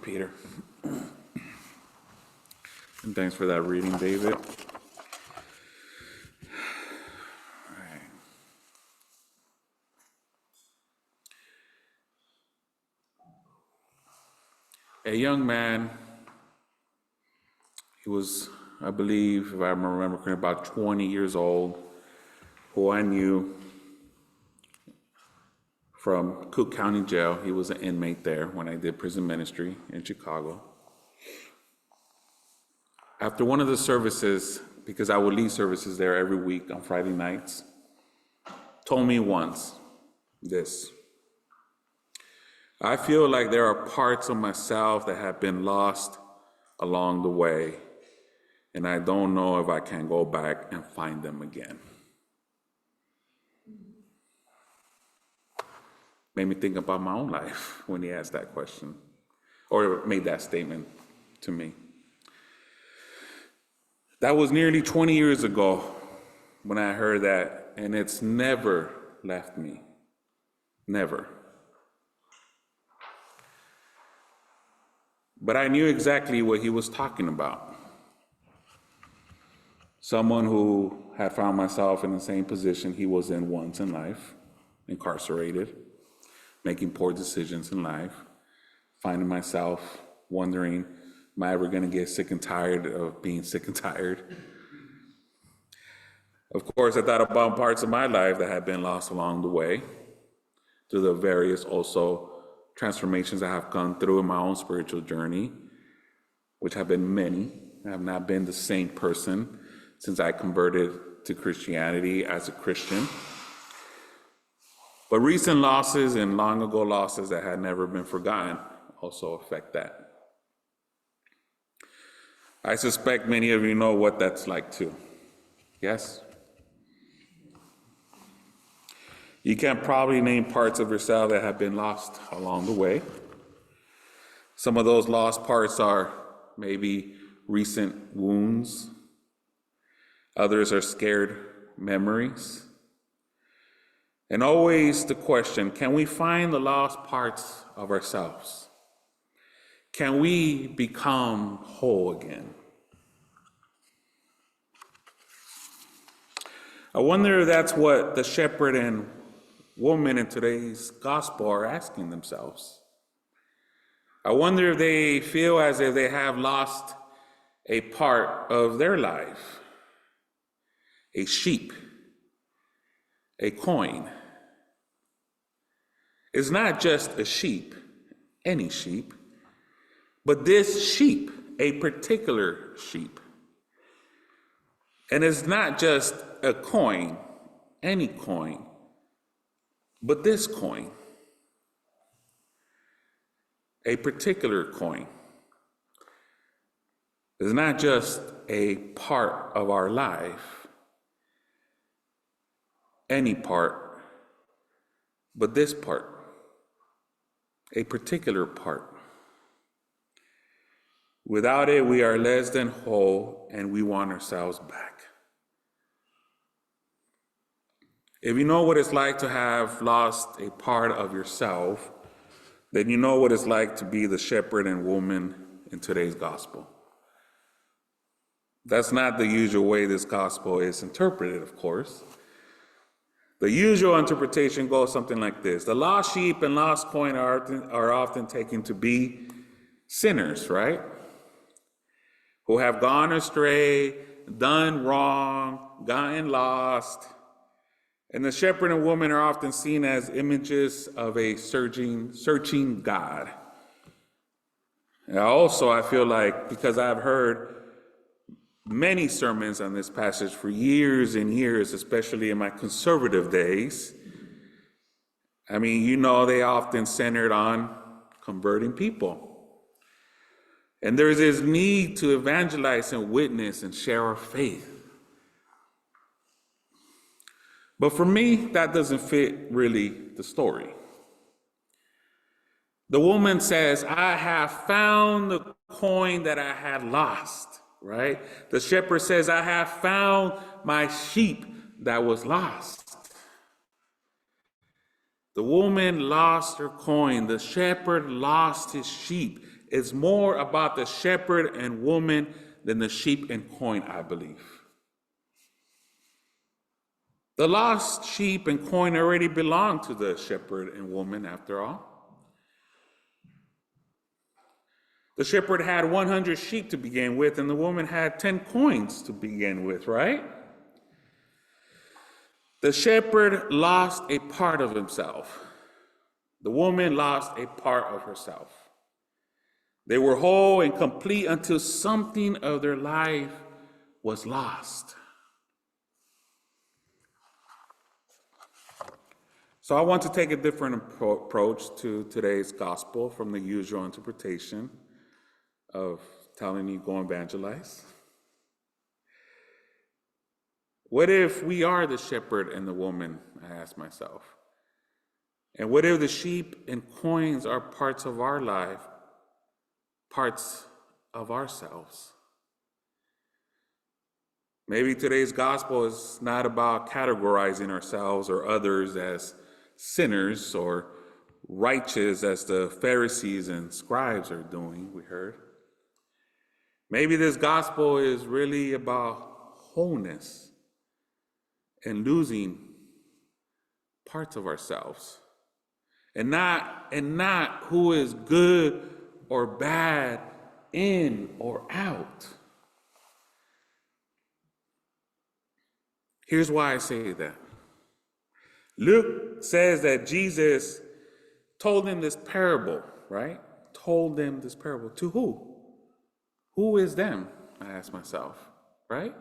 Peter. And thanks for that reading, David. A young man, he was, I believe, if I remember correctly, about 20 years old, who I knew from Cook County Jail. He was an inmate there when I did prison ministry in Chicago. After one of the services, because I would lead services there every week on Friday nights, told me once this: I feel like there are parts of myself that have been lost along the way, and I don't know if I can go back and find them again. Made me think about my own life when he asked that question, or made that statement to me. That was nearly 20 years ago when I heard that, and it's never left me. Never. But I knew exactly what he was talking about. Someone who had found myself in the same position he was in once in life, incarcerated, making poor decisions in life, finding myself wondering, am I ever going to get sick and tired of being sick and tired? Of course, I thought about parts of my life that had been lost along the way through the various also transformations I have gone through in my own spiritual journey, which have been many. I have not been the same person since I converted to Christianity as a Christian. But recent losses and long ago losses that had never been forgotten also affect that. I suspect many of you know what that's like too. Yes? You can probably name parts of yourself that have been lost along the way. Some of those lost parts are maybe recent wounds. Others are scared memories. And always the question, can we find the lost parts of ourselves? Can we become whole again? I wonder if that's what the shepherd and woman in today's gospel are asking themselves. I wonder if they feel as if they have lost a part of their life, a sheep, a coin. It's not just a sheep, any sheep, but this sheep, a particular sheep. And it's not just a coin, any coin, but this coin, a particular coin. It's not just a part of our life, any part, but this part, a particular part. Without it, we are less than whole, and we want ourselves back. If you know what it's like to have lost a part of yourself, then you know what it's like to be the shepherd and woman in today's gospel. That's not the usual way this gospel is interpreted, of course. The usual interpretation goes something like this: the lost sheep and lost coin are often taken to be sinners, right? Who have gone astray, done wrong, gotten lost. And the shepherd and woman are often seen as images of a searching God. And also, I feel like, because I've heard many sermons on this passage for years and years, especially in my conservative days, I mean, you know, they often centered on converting people. And there's this need to evangelize and witness and share our faith. But for me, that doesn't fit really the story. The woman says, I have found the coin that I had lost, right? The shepherd says, I have found my sheep that was lost. The woman lost her coin. The shepherd lost his sheep. is more about the shepherd and woman than the sheep and coin, I believe. The lost sheep and coin already belong to the shepherd and woman, after all. The shepherd had 100 sheep to begin with, and the woman had 10 coins to begin with, right? The shepherd lost a part of himself. The woman lost a part of herself. They were whole and complete until something of their life was lost. So I want to take a different approach to today's gospel from the usual interpretation of telling you go evangelize. What if we are the shepherd and the woman, I ask myself? And what if the sheep and coins are parts of our life, parts of ourselves? Maybe today's gospel is not about categorizing ourselves or others as sinners or righteous as the Pharisees and scribes are doing, we heard. Maybe this gospel is really about wholeness and losing parts of ourselves, and not who is good or bad, in or out. Here's why I say that. Luke says that Jesus told them this parable, right? Told them this parable. To who? Who is them? I ask myself, right?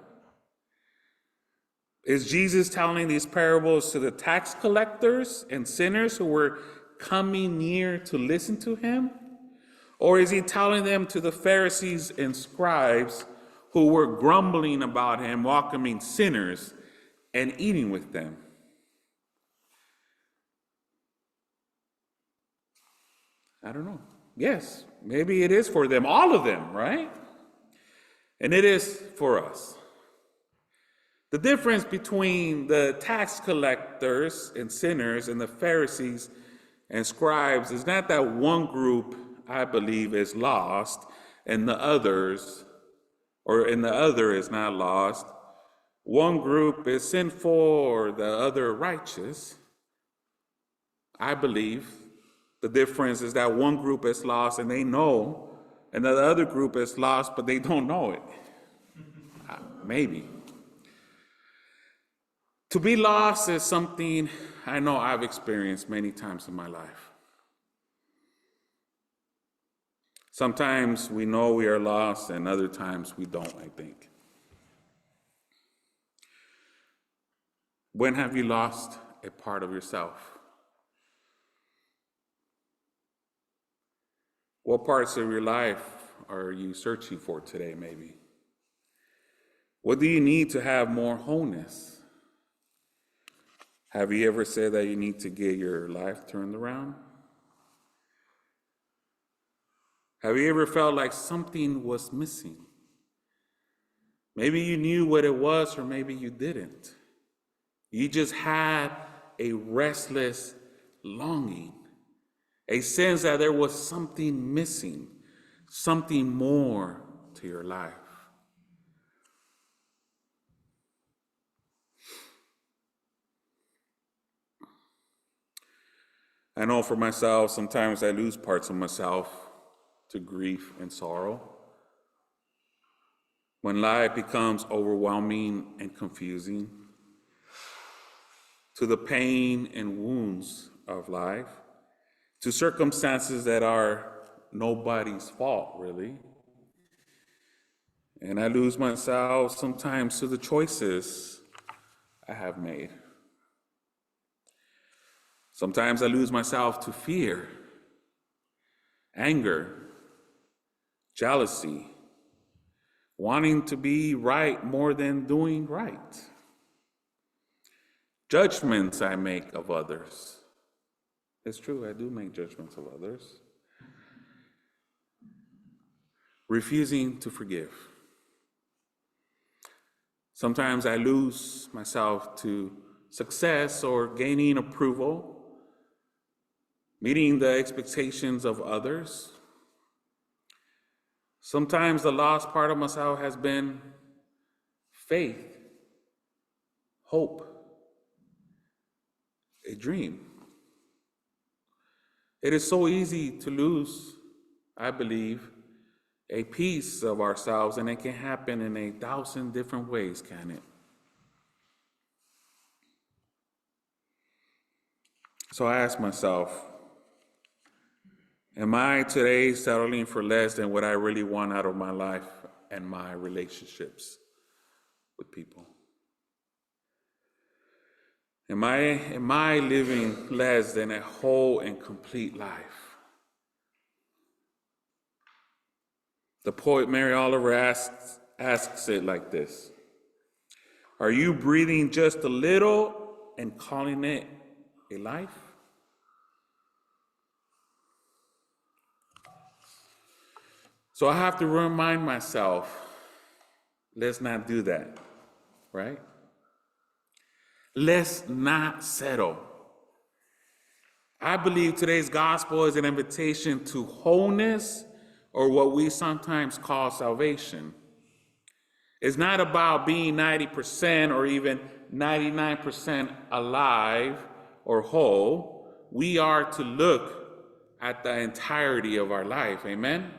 Is Jesus telling these parables to the tax collectors and sinners who were coming near to listen to him? Or is he telling them to the Pharisees and scribes who were grumbling about him, welcoming sinners and eating with them? I don't know. Yes, maybe it is for them, all of them, right? And it is for us. The difference between the tax collectors and sinners and the Pharisees and scribes is not that one group, I believe, is lost and the other is not lost. One group is sinful or the other righteous. I believe the difference is that one group is lost and they know, and the other group is lost but they don't know it. Maybe. To be lost is something I know I've experienced many times in my life. Sometimes we know we are lost, and other times we don't, I think. When have you lost a part of yourself? What parts of your life are you searching for today, maybe? What do you need to have more wholeness? Have you ever said that you need to get your life turned around? Have you ever felt like something was missing? Maybe you knew what it was, or maybe you didn't. You just had a restless longing, a sense that there was something missing, something more to your life. I know for myself, sometimes I lose parts of myself to grief and sorrow. When life becomes overwhelming and confusing, to the pain and wounds of life, to circumstances that are nobody's fault, really. And I lose myself sometimes to the choices I have made. Sometimes I lose myself to fear, anger, jealousy, wanting to be right more than doing right. Judgments I make of others. It's true, I do make judgments of others. Refusing to forgive. Sometimes I lose myself to success or gaining approval, meeting the expectations of others. Sometimes the lost part of myself has been faith, hope, a dream. It is so easy to lose, I believe, a piece of ourselves, and it can happen in 1,000 different ways, can it? So I ask myself, am I today settling for less than what I really want out of my life and my relationships with people? Am I living less than a whole and complete life? The poet Mary Oliver asks it like this: are you breathing just a little and calling it a life? So I have to remind myself, let's not do that, right? Let's not settle. I believe today's gospel is an invitation to wholeness, or what we sometimes call salvation. It's not about being 90% or even 99% alive or whole. We are to look at the entirety of our life, amen?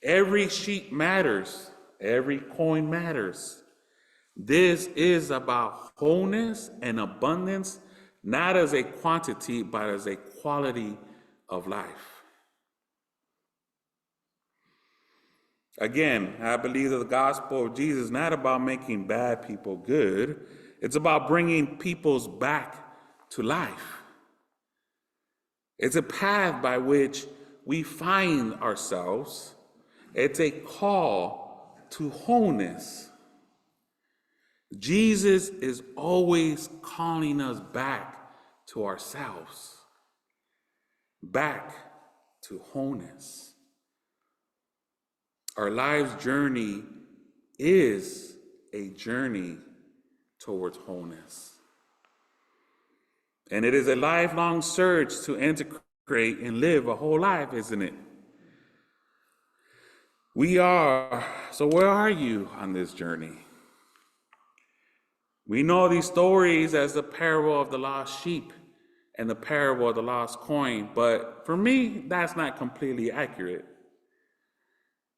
Every sheep matters. Every coin matters. This is about wholeness and abundance, not as a quantity, but as a quality of life. Again, I believe that the gospel of Jesus is not about making bad people good. It's about bringing peoples back to life. It's a path by which we find ourselves. It's a call to wholeness. Jesus is always calling us back to ourselves, back to wholeness. Our life's journey is a journey towards wholeness. And it is a lifelong search to integrate and live a whole life, isn't it? So where are you on this journey? We know these stories as the parable of the lost sheep and the parable of the lost coin, but for me, that's not completely accurate.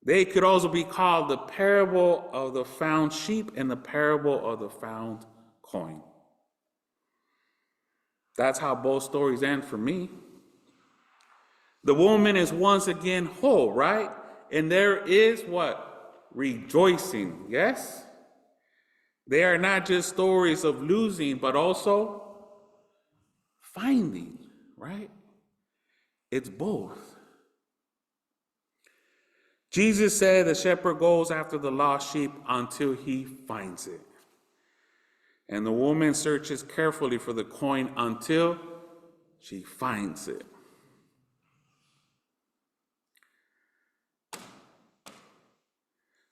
They could also be called the parable of the found sheep and the parable of the found coin. That's how both stories end for me. The woman is once again whole, right? And there is what? Rejoicing, yes? They are not just stories of losing, but also finding, right? It's both. Jesus said the shepherd goes after the lost sheep until he finds it. And the woman searches carefully for the coin until she finds it.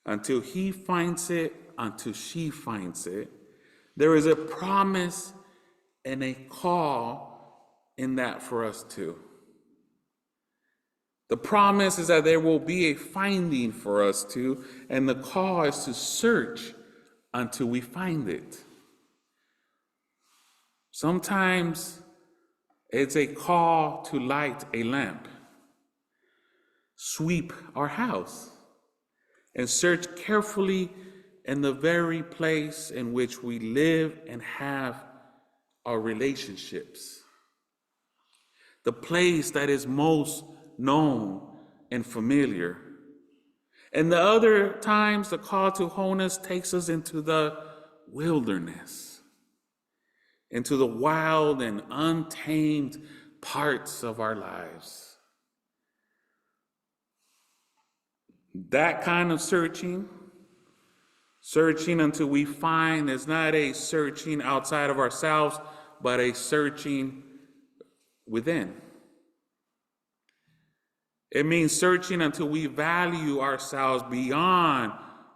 Until he finds it, until she finds it. There is a promise and a call in that for us too. The promise is that there will be a finding for us too, and the call is to search until we find it. Sometimes it's a call to light a lamp, sweep our house, and search carefully in the very place in which we live and have our relationships. The place that is most known and familiar. And the other times, the call to wholeness takes us into the wilderness, into the wild and untamed parts of our lives. That kind of searching until we find, is not a searching outside of ourselves, but a searching within. It means searching until we value ourselves beyond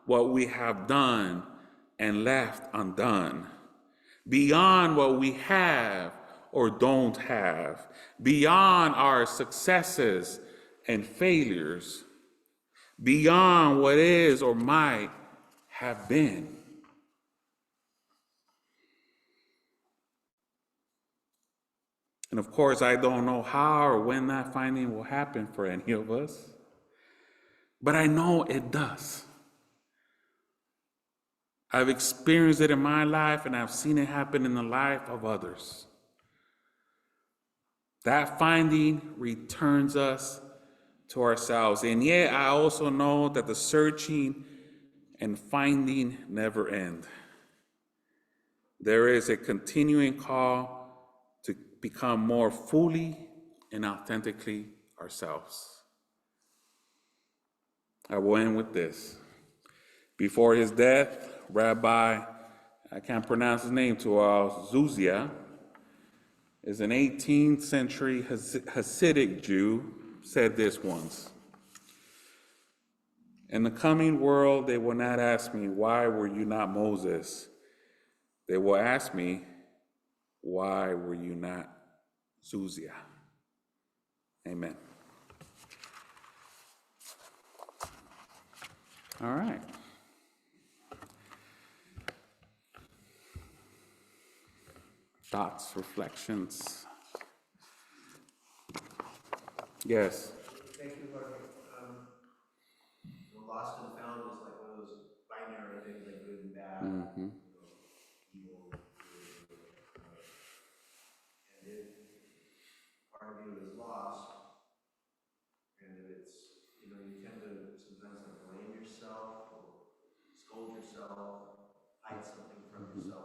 what we have done and left undone, beyond what we have or don't have, beyond our successes and failures. beyond what is or might have been. And of course, I don't know how or when that finding will happen for any of us, but I know it does. I've experienced it in my life, and I've seen it happen in the life of others. That finding returns us to ourselves. And yet, I also know that the searching and finding never end. There is a continuing call to become more fully and authentically ourselves. I will end with this. Before his death, Rabbi, I can't pronounce his name too well, Zuzia, is an 18th century Hasidic Jew, said this once: "In the coming world, they will not ask me, 'Why were you not Moses?' They will ask me, 'Why were you not Zuzia?'" Amen. All right. Thoughts, reflections? Yes. Thank you, Jorge. Lost and found is like one of those binary things, like good and bad, evil, good, and if part of you is lost, and if it's, you tend to sometimes like blame yourself or scold yourself, hide something from yourself.